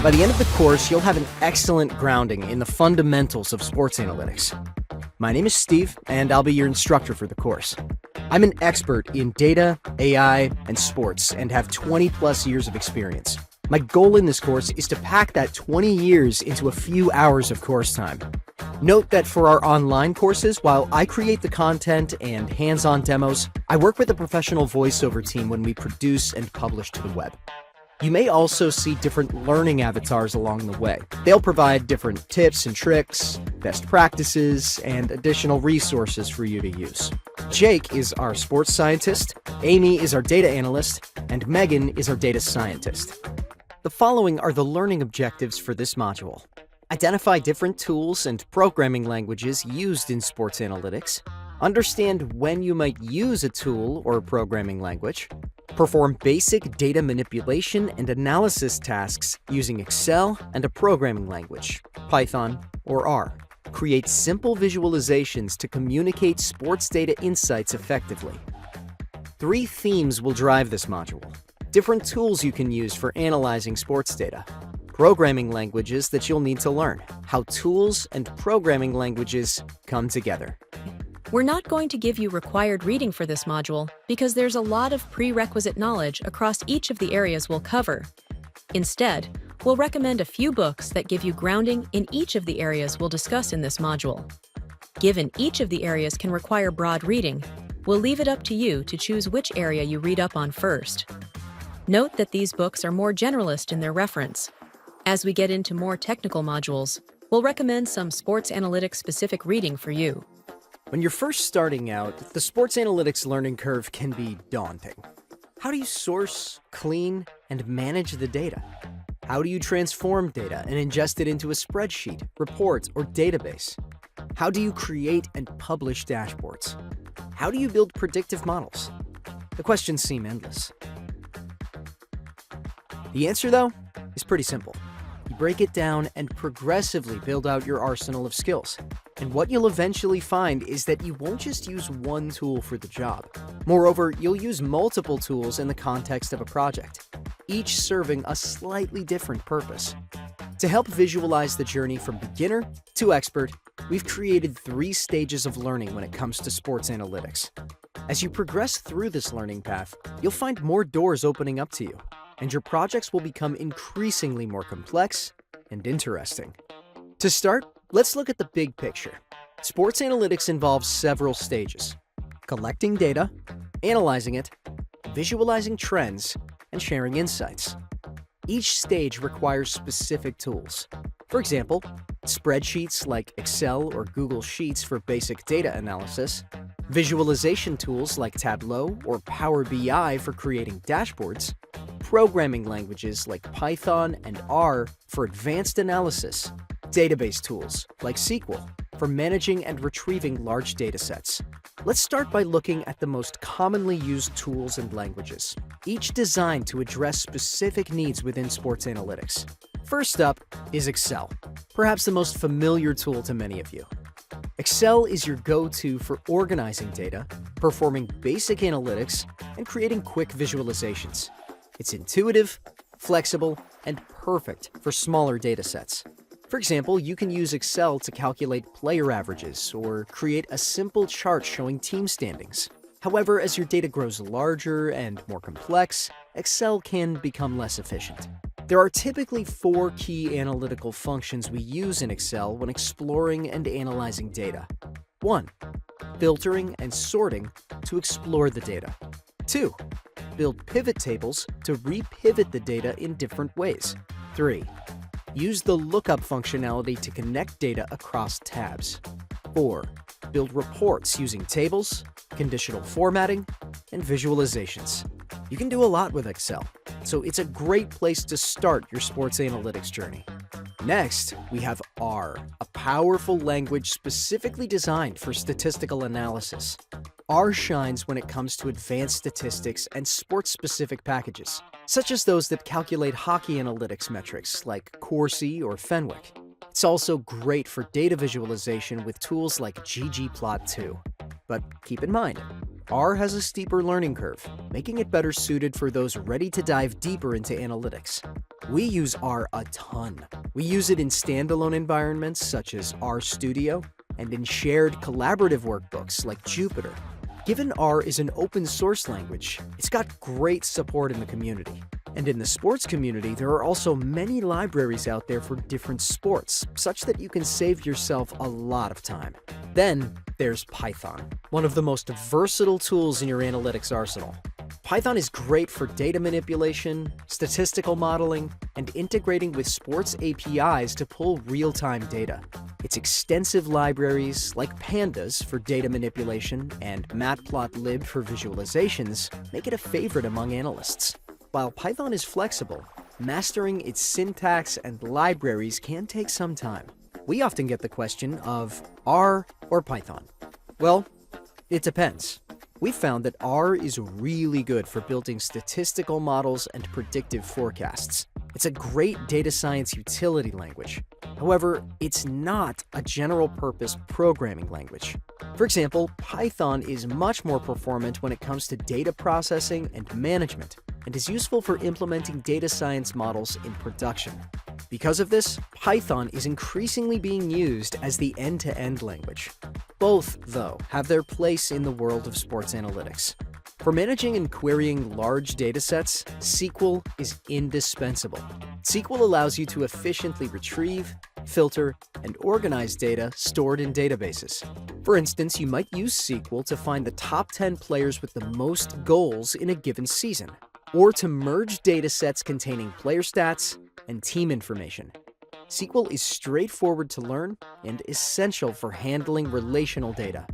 By the end of the course, you'll have an excellent grounding in the fundamentals of sports analytics. My name is Steve, and I'll be your instructor for the course. I'm an expert in data, AI, and sports, and have 20+ years of experience. My goal in this course is to pack that 20 years into a few hours of course time. Note that for our online courses, while I create the content and hands-on demos, I work with a professional voiceover team when we produce and publish to the web. You may also see different learning avatars along the way. They'll provide different tips and tricks, best practices, and additional resources for you to use. Jake is our sports scientist, Amy is our data analyst, and Megan is our data scientist. The following are the learning objectives for this module. Identify different tools and programming languages used in sports analytics. Understand when you might use a tool or programming language. Perform basic data manipulation and analysis tasks using Excel and a programming language, Python or R. Create simple visualizations to communicate sports data insights effectively. 3 themes will drive this module. Different tools you can use for analyzing sports data. Programming languages that you'll need to learn. How tools and programming languages come together. We're not going to give you required reading for this module because there's a lot of prerequisite knowledge across each of the areas we'll cover. Instead, we'll recommend a few books that give you grounding in each of the areas we'll discuss in this module. Given each of the areas can require broad reading, we'll leave it up to you to choose which area you read up on first. Note that these books are more generalist in their reference. As we get into more technical modules, we'll recommend some sports analytics-specific reading for you. When you're first starting out, the sports analytics learning curve can be daunting. How do you source, clean, and manage the data? How do you transform data and ingest it into a spreadsheet, report, or database? How do you create and publish dashboards? How do you build predictive models? The questions seem endless. The answer, though, is pretty simple. You break it down and progressively build out your arsenal of skills. And what you'll eventually find is that you won't just use one tool for the job. Moreover, you'll use multiple tools in the context of a project, each serving a slightly different purpose. To help visualize the journey from beginner to expert, we've created 3 stages of learning when it comes to sports analytics. As you progress through this learning path, you'll find more doors opening up to you, and your projects will become increasingly more complex and interesting. To start, let's look at the big picture. Sports analytics involves several stages: collecting data, analyzing it, visualizing trends, and sharing insights. Each stage requires specific tools. For example, spreadsheets like Excel or Google Sheets for basic data analysis, visualization tools like Tableau or Power BI for creating dashboards, programming languages like Python and R for advanced analysis, database tools like SQL for managing and retrieving large datasets. Let's start by looking at the most commonly used tools and languages, each designed to address specific needs within sports analytics. First up is Excel, perhaps the most familiar tool to many of you. Excel is your go-to for organizing data, performing basic analytics, and creating quick visualizations. It's intuitive, flexible, and perfect for smaller datasets. For example, you can use Excel to calculate player averages or create a simple chart showing team standings. However, as your data grows larger and more complex, Excel can become less efficient. There are typically 4 key analytical functions we use in Excel when exploring and analyzing data. 1. Filtering and sorting to explore the data. 2. Build pivot tables to re-pivot the data in different ways. 3. Use the lookup functionality to connect data across tabs. 4. Build reports using tables, conditional formatting, and visualizations. You can do a lot with Excel, so it's a great place to start your sports analytics journey. Next, we have R, a powerful language specifically designed for statistical analysis. R shines when it comes to advanced statistics and sports-specific packages, such as those that calculate hockey analytics metrics like courseware or Fenwick. It's also great for data visualization with tools like ggplot2. But keep in mind, R has a steeper learning curve, making it better suited for those ready to dive deeper into analytics. We use R a ton. We use it in standalone environments such as RStudio and in shared collaborative workbooks like Jupyter. Given R is an open source language, it's got great support in the community. And in the sports community, there are also many libraries out there for different sports, such that you can save yourself a lot of time. Then there's Python, one of the most versatile tools in your analytics arsenal. Python is great for data manipulation, statistical modeling, and integrating with sports APIs to pull real-time data. Its extensive libraries, like Pandas for data manipulation and matplotlib for visualizations, make it a favorite among analysts. While Python is flexible, mastering its syntax and libraries can take some time. We often get the question of R or Python. Well, it depends. We found that R is really good for building statistical models and predictive forecasts. It's a great data science utility language. However, it's not a general-purpose programming language. For example, Python is much more performant when it comes to data processing and management, and is useful for implementing data science models in production. Because of this, Python is increasingly being used as the end-to-end language. Both, though, have their place in the world of sports analytics. For managing and querying large datasets, SQL is indispensable. SQL allows you to efficiently retrieve, filter, and organize data stored in databases. For instance, you might use SQL to find the top 10 players with the most goals in a given season, or to merge datasets containing player stats and team information. SQL is straightforward to learn and essential for handling relational data.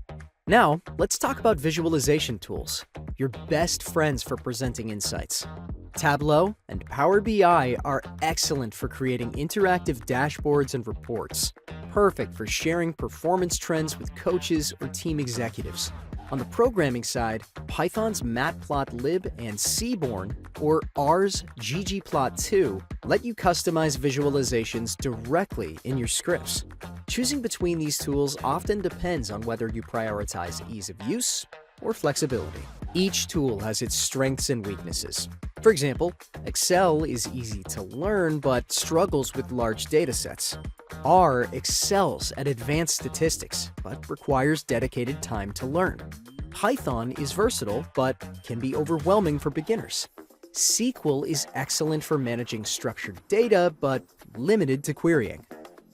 Now, let's talk about visualization tools, your best friends for presenting insights. Tableau and Power BI are excellent for creating interactive dashboards and reports, perfect for sharing performance trends with coaches or team executives. On the programming side, Python's matplotlib and Seaborn, or R's ggplot2, let you customize visualizations directly in your scripts. Choosing between these tools often depends on whether you prioritize ease of use or flexibility. Each tool has its strengths and weaknesses. For example, Excel is easy to learn but struggles with large datasets. R excels at advanced statistics but requires dedicated time to learn. Python is versatile but can be overwhelming for beginners. SQL is excellent for managing structured data but limited to querying.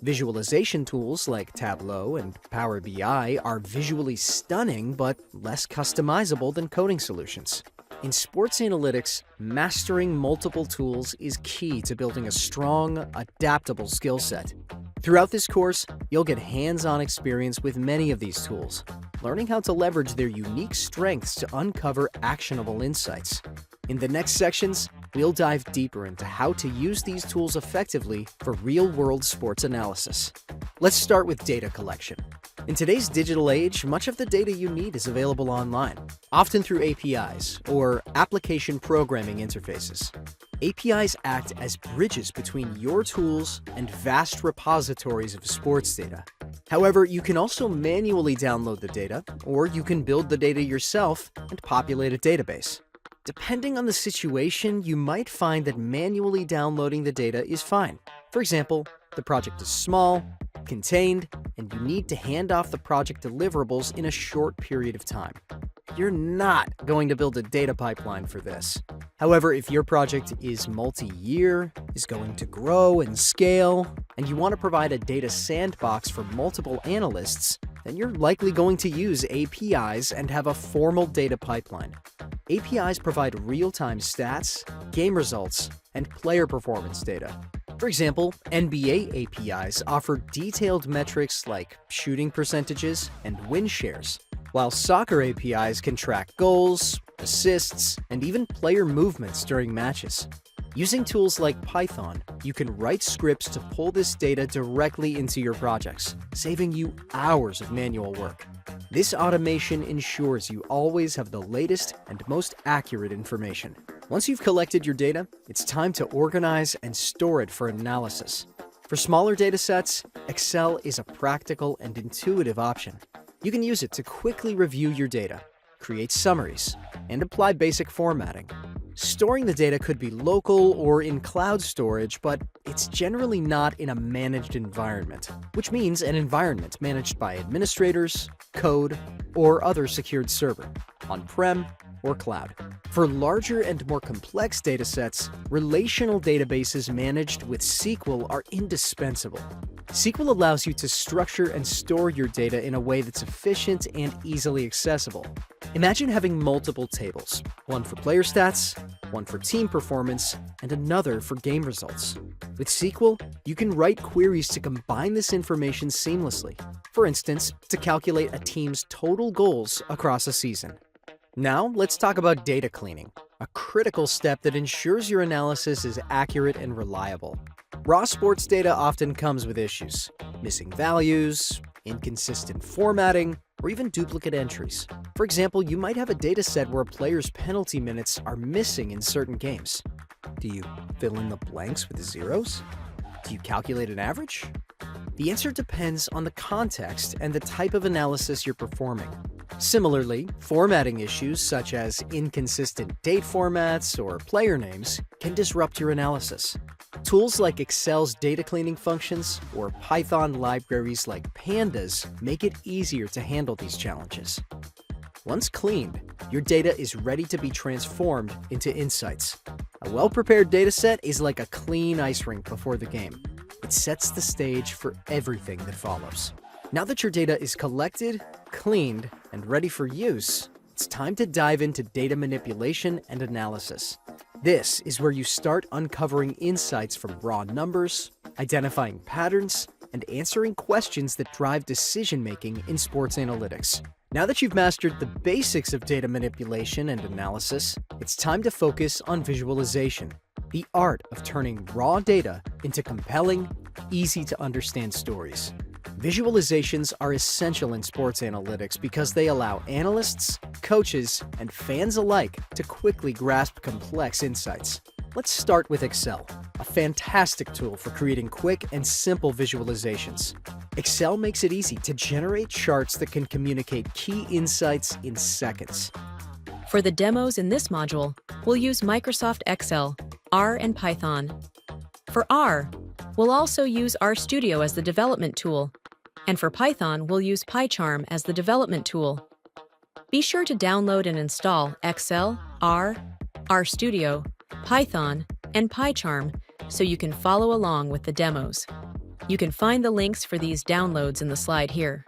Visualization tools like Tableau and Power BI are visually stunning but less customizable than coding solutions. In sports analytics, mastering multiple tools is key to building a strong, adaptable skill set. Throughout this course, you'll get hands-on experience with many of these tools, learning how to leverage their unique strengths to uncover actionable insights. In the next sections, we'll dive deeper into how to use these tools effectively for real-world sports analysis. Let's start with data collection. In today's digital age, much of the data you need is available online, often through APIs, or application programming interfaces. APIs act as bridges between your tools and vast repositories of sports data. However, you can also manually download the data, or you can build the data yourself and populate a database. Depending on the situation, you might find that manually downloading the data is fine. For example, the project is small, contained, and you need to hand off the project deliverables in a short period of time. You're not going to build a data pipeline for this. However, if your project is multi-year, is going to grow and scale, and you want to provide a data sandbox for multiple analysts, then you're likely going to use APIs and have a formal data pipeline. APIs provide real-time stats, game results, and player performance data. For example, NBA APIs offer detailed metrics like shooting percentages and win shares, while soccer APIs can track goals, assists, and even player movements during matches. Using tools like Python, you can write scripts to pull this data directly into your projects, saving you hours of manual work. This automation ensures you always have the latest and most accurate information. Once you've collected your data, it's time to organize and store it for analysis. For smaller datasets, Excel is a practical and intuitive option. You can use it to quickly review your data, create summaries, and apply basic formatting. Storing the data could be local or in cloud storage, but it's generally not in a managed environment, which means an environment managed by administrators, code, or other secured server, on-prem or cloud. For larger and more complex datasets, relational databases managed with SQL are indispensable. SQL allows you to structure and store your data in a way that's efficient and easily accessible. Imagine having multiple tables, one for player stats, one for team performance, and another for game results. With SQL, you can write queries to combine this information seamlessly. For instance, to calculate a team's total goals across a season. Now, let's talk about data cleaning, a critical step that ensures your analysis is accurate and reliable. Raw sports data often comes with issues, missing values, inconsistent formatting, or even duplicate entries. For example, you might have a dataset where a player's penalty minutes are missing in certain games. Do you fill in the blanks with zeros? Do you calculate an average? The answer depends on the context and the type of analysis you're performing. Similarly, formatting issues such as inconsistent date formats or player names can disrupt your analysis. Tools like Excel's data cleaning functions or Python libraries like pandas make it easier to handle these challenges. Once cleaned, your data is ready to be transformed into insights. A well-prepared dataset is like a clean ice rink before the game. It sets the stage for everything that follows. Now that your data is collected, cleaned, and ready for use, it's time to dive into data manipulation and analysis. This is where you start uncovering insights from raw numbers, identifying patterns, and answering questions that drive decision-making in sports analytics. Now that you've mastered the basics of data manipulation and analysis, it's time to focus on visualization, the art of turning raw data into compelling, easy-to-understand stories. Visualizations are essential in sports analytics because they allow analysts, coaches, and fans alike to quickly grasp complex insights. Let's start with Excel, a fantastic tool for creating quick and simple visualizations. Excel makes it easy to generate charts that can communicate key insights in seconds. For the demos in this module, we'll use Microsoft Excel, R, and Python. For R, we'll also use RStudio as the development tool, and for Python, we'll use PyCharm as the development tool. Be sure to download and install Excel, R, RStudio, Python, and PyCharm so you can follow along with the demos. You can find the links for these downloads in the slide here.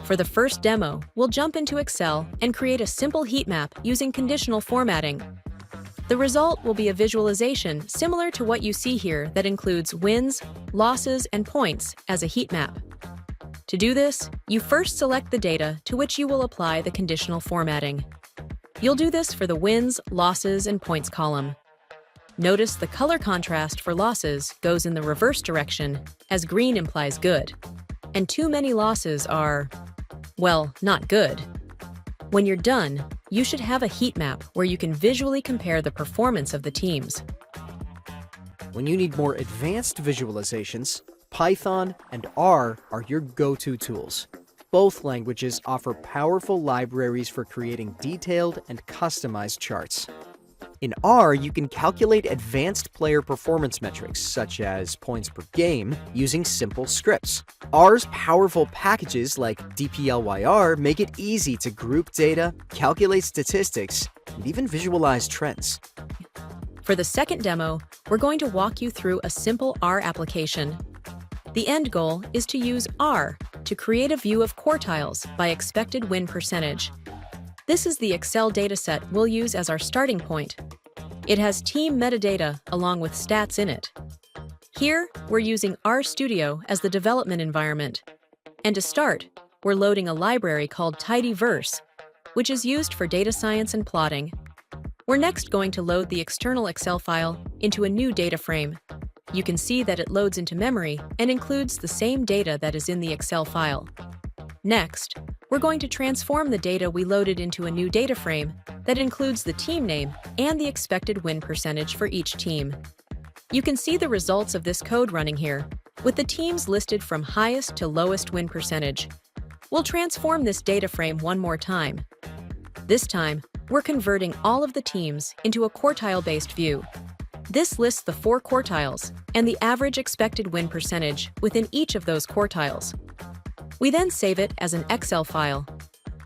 For the first demo, we'll jump into Excel and create a simple heat map using conditional formatting. The result will be a visualization similar to what you see here that includes wins, losses, and points as a heat map. To do this, you first select the data to which you will apply the conditional formatting. You'll do this for the wins, losses, and points column. Notice the color contrast for losses goes in the reverse direction, as green implies good, and too many losses are, well, not good. When you're done, you should have a heat map where you can visually compare the performance of the teams. When you need more advanced visualizations, Python and R are your go-to tools. Both languages offer powerful libraries for creating detailed and customized charts. In R, you can calculate advanced player performance metrics, such as points per game, using simple scripts. R's powerful packages like dplyr make it easy to group data, calculate statistics, and even visualize trends. For the second demo, we're going to walk you through a simple R application. The end goal is to use R to create a view of quartiles by expected win percentage. This is the Excel dataset we'll use as our starting point. It has team metadata along with stats in it. Here, we're using RStudio as the development environment. And to start, we're loading a library called tidyverse, which is used for data science and plotting. We're next going to load the external Excel file into a new data frame. You can see that it loads into memory and includes the same data that is in the Excel file. Next, we're going to transform the data we loaded into a new data frame that includes the team name and the expected win percentage for each team. You can see the results of this code running here, with the teams listed from highest to lowest win percentage. We'll transform this data frame one more time. This time, we're converting all of the teams into a quartile-based view. This lists the 4 quartiles and the average expected win percentage within each of those quartiles. We then save it as an Excel file.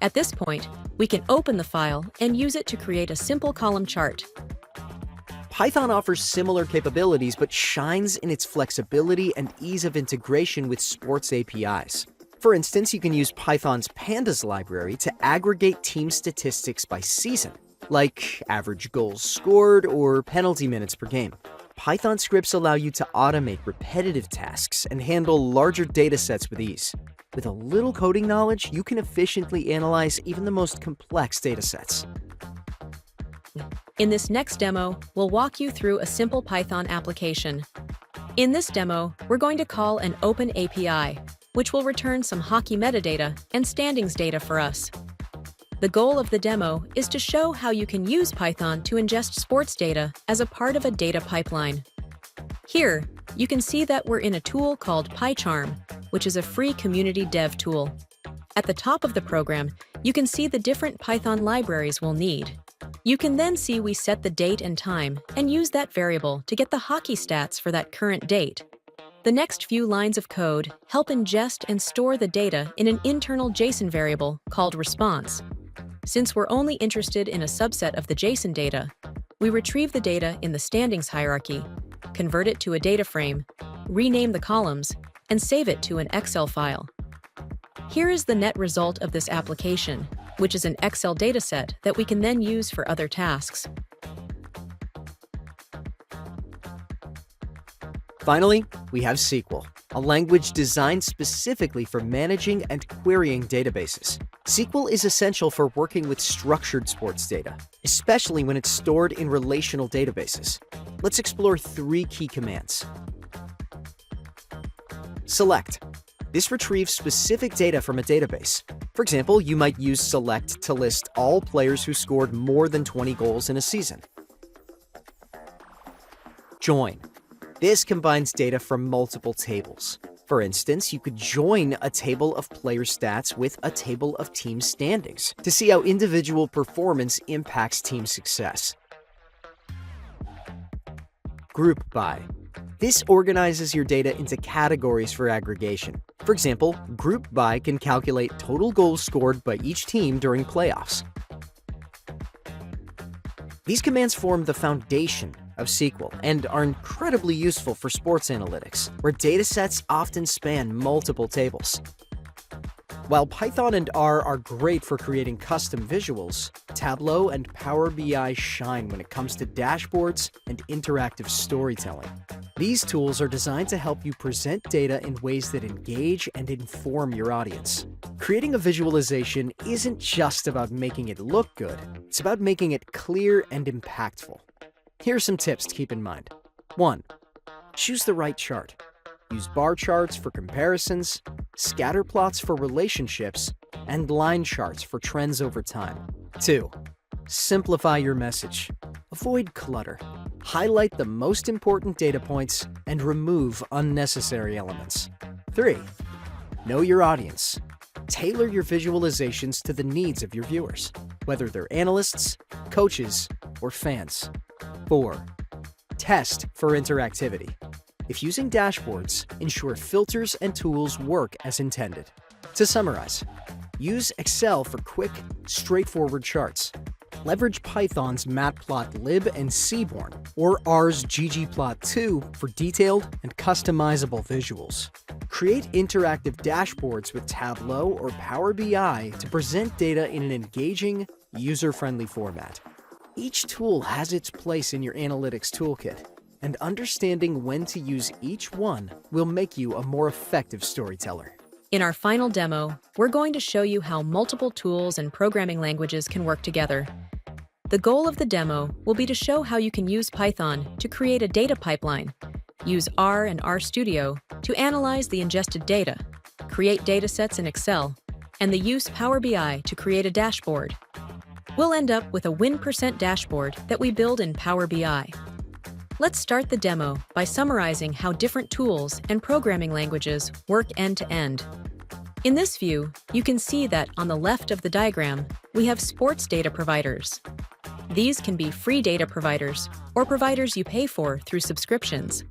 At this point, we can open the file and use it to create a simple column chart. Python offers similar capabilities but shines in its flexibility and ease of integration with sports APIs. For instance, you can use Python's Pandas library to aggregate team statistics by season, like average goals scored or penalty minutes per game. Python scripts allow you to automate repetitive tasks and handle larger datasets with ease. With a little coding knowledge, you can efficiently analyze even the most complex datasets. In this next demo, we'll walk you through a simple Python application. In this demo, we're going to call an open API, which will return some hockey metadata and standings data for us. The goal of the demo is to show how you can use Python to ingest sports data as a part of a data pipeline. Here, you can see that we're in a tool called PyCharm, which is a free community dev tool. At the top of the program, you can see the different Python libraries we'll need. You can then see we set the date and time and use that variable to get the hockey stats for that current date. The next few lines of code help ingest and store the data in an internal JSON variable called response. Since we're only interested in a subset of the JSON data, we retrieve the data in the standings hierarchy, convert it to a data frame, rename the columns, and save it to an Excel file. Here is the net result of this application, which is an Excel dataset that we can then use for other tasks. Finally, we have SQL, a language designed specifically for managing and querying databases. SQL is essential for working with structured sports data, especially when it's stored in relational databases. Let's explore 3 key commands. Select. This retrieves specific data from a database. For example, you might use select to list all players who scored more than 20 goals in a season. Join. This combines data from multiple tables. For instance, you could join a table of player stats with a table of team standings to see how individual performance impacts team success. Group by. This organizes your data into categories for aggregation. For example, group by can calculate total goals scored by each team during playoffs. These commands form the foundation of SQL and are incredibly useful for sports analytics, where datasets often span multiple tables. While Python and R are great for creating custom visuals, Tableau and Power BI shine when it comes to dashboards and interactive storytelling. These tools are designed to help you present data in ways that engage and inform your audience. Creating a visualization isn't just about making it look good, it's about making it clear and impactful. Here are some tips to keep in mind. 1. Choose the right chart. Use bar charts for comparisons, scatter plots for relationships, and line charts for trends over time. 2. Simplify your message. Avoid clutter. Highlight the most important data points and remove unnecessary elements. 3. Know your audience. Tailor your visualizations to the needs of your viewers, whether they're analysts, coaches, or fans. 4. Test for interactivity. If using dashboards, ensure filters and tools work as intended. To summarize, use Excel for quick, straightforward charts. Leverage Python's matplotlib and Seaborn, or R's ggplot2 for detailed and customizable visuals. Create interactive dashboards with Tableau or Power BI to present data in an engaging, user-friendly format. Each tool has its place in your analytics toolkit, and understanding when to use each one will make you a more effective storyteller. In our final demo, we're going to show you how multiple tools and programming languages can work together. The goal of the demo will be to show how you can use Python to create a data pipeline, use R and RStudio to analyze the ingested data, create datasets in Excel, and use Power BI to create a dashboard. We'll end up with a win percent dashboard that we build in Power BI. Let's start the demo by summarizing how different tools and programming languages work end-to-end. In this view, you can see that on the left of the diagram, we have sports data providers. These can be free data providers or providers you pay for through subscriptions.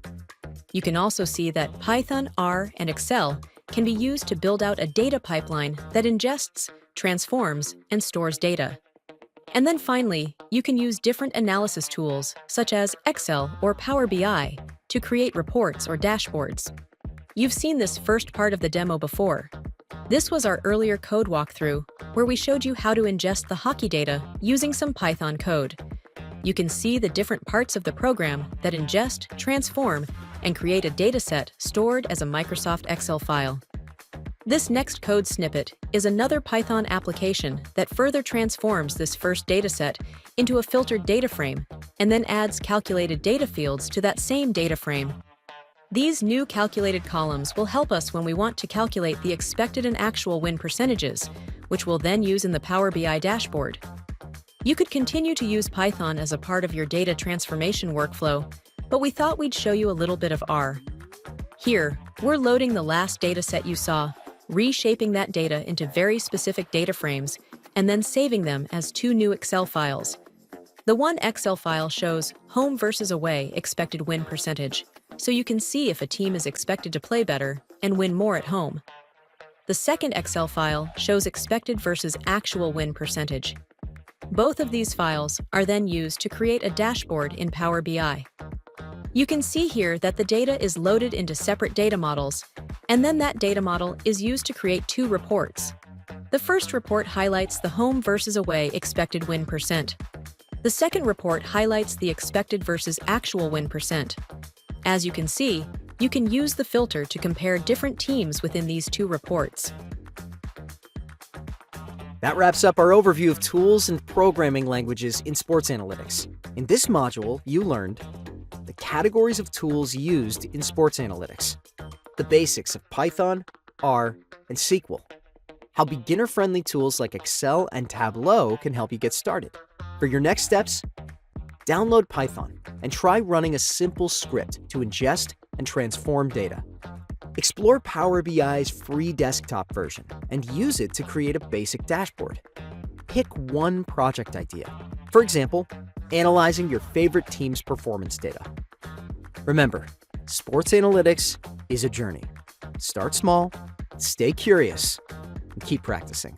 You can also see that Python, R, and Excel can be used to build out a data pipeline that ingests, transforms, and stores data. And then finally, you can use different analysis tools, such as Excel or Power BI, to create reports or dashboards. You've seen this first part of the demo before. This was our earlier code walkthrough, where we showed you how to ingest the hockey data using some Python code. You can see the different parts of the program that ingest, transform, and create a dataset stored as a Microsoft Excel file. This next code snippet is another Python application that further transforms this first dataset into a filtered data frame and then adds calculated data fields to that same data frame. These new calculated columns will help us when we want to calculate the expected and actual win percentages, which we'll then use in the Power BI dashboard. You could continue to use Python as a part of your data transformation workflow, but we thought we'd show you a little bit of R. Here, we're loading the last dataset you saw, reshaping that data into very specific data frames, and then saving them as two new Excel files. The one Excel file shows home versus away expected win percentage, so you can see if a team is expected to play better and win more at home. The second Excel file shows expected versus actual win percentage. Both of these files are then used to create a dashboard in Power BI. You can see here that the data is loaded into separate data models, and then that data model is used to create two reports. The first report highlights the home versus away expected win percent. The second report highlights the expected versus actual win percent. As you can see, you can use the filter to compare different teams within these two reports. That wraps up our overview of tools and programming languages in sports analytics. In this module, you learned the categories of tools used in sports analytics, the basics of Python, R, and SQL, how beginner-friendly tools like Excel and Tableau can help you get started. For your next steps, download Python and try running a simple script to ingest and transform data. Explore Power BI's free desktop version and use it to create a basic dashboard. Pick one project idea. For example, analyzing your favorite team's performance data. Remember, sports analytics is a journey. Start small, stay curious, and keep practicing.